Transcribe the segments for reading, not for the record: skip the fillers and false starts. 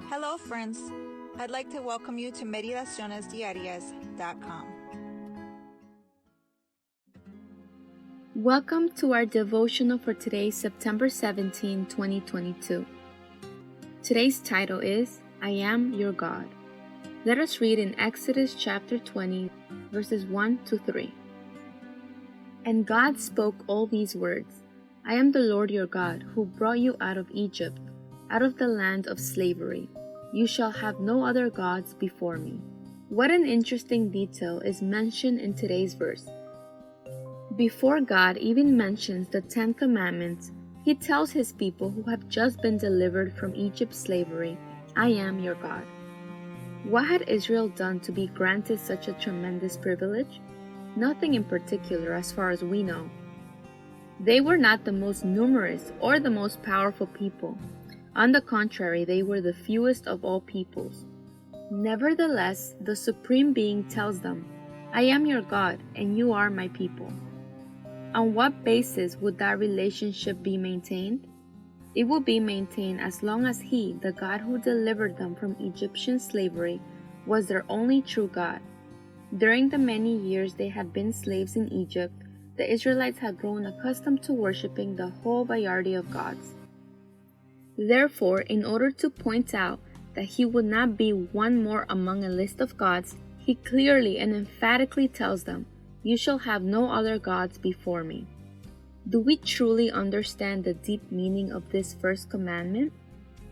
Hello, friends. I'd like to welcome you to Meditaciones Diarias.com. Welcome to our devotional for today, September 17, 2022. Today's title is, I Am Your God. Let us read in Exodus chapter 20, verses 1 to 3. And God spoke all these words, I am the Lord your God, who brought you out of Egypt, out of the land of slavery. You shall have no other gods before me. What an interesting detail is mentioned in today's verse. Before God even mentions the 10 Commandments, He tells His people who have just been delivered from Egypt's slavery, I am your God. What had Israel done to be granted such a tremendous privilege? Nothing in particular as far as we know. They were not the most numerous or the most powerful people. On the contrary, they were the fewest of all peoples. Nevertheless, the Supreme Being tells them, I am your God, and you are my people. On what basis would that relationship be maintained? It will be maintained as long as He, the God who delivered them from Egyptian slavery, was their only true God. During the many years they had been slaves in Egypt, the Israelites had grown accustomed to worshiping the whole variety of gods. Therefore, in order to point out that He would not be one more among a list of gods, He clearly and emphatically tells them, You shall have no other gods before me. Do we truly understand the deep meaning of this first commandment?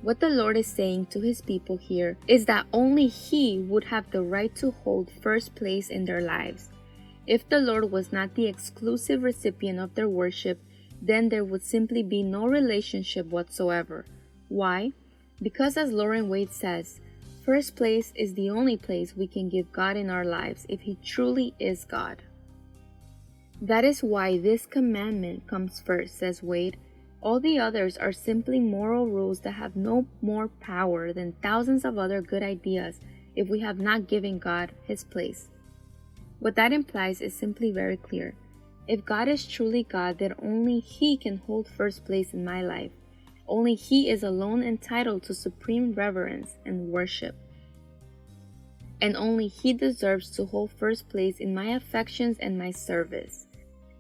What the Lord is saying to His people here is that only He would have the right to hold first place in their lives. If the Lord was not the exclusive recipient of their worship, then there would simply be no relationship whatsoever. Why? Because as Lauren Wade says, first place is the only place we can give God in our lives if He truly is God. That is why this commandment comes first, says Wade. All the others are simply moral rules that have no more power than thousands of other good ideas if we have not given God His place. What that implies is simply very clear. If God is truly God, then only He can hold first place in my life. Only He is alone entitled to supreme reverence and worship. And only He deserves to hold first place in my affections and my service.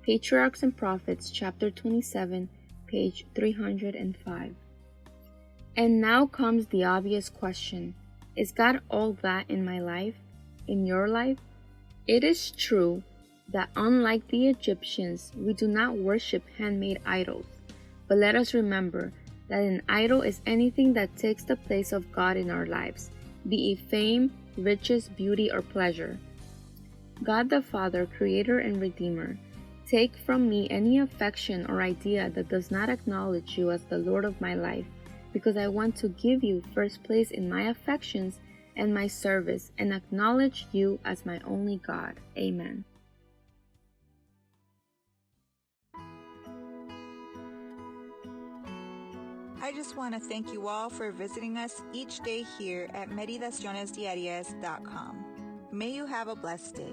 Patriarchs and Prophets, chapter 27, page 305. And now comes the obvious question. Is God all that in my life? In your life? It is true that unlike the Egyptians, we do not worship handmade idols. But let us remember that an idol is anything that takes the place of God in our lives, be it fame, riches, beauty, or pleasure. God the Father, Creator and Redeemer, take from me any affection or idea that does not acknowledge you as the Lord of my life, because I want to give you first place in my affections and my service and acknowledge you as my only God. Amen. I just want to thank you all for visiting us each day here at Meditacionesdiarias.com. May you have a blessed day.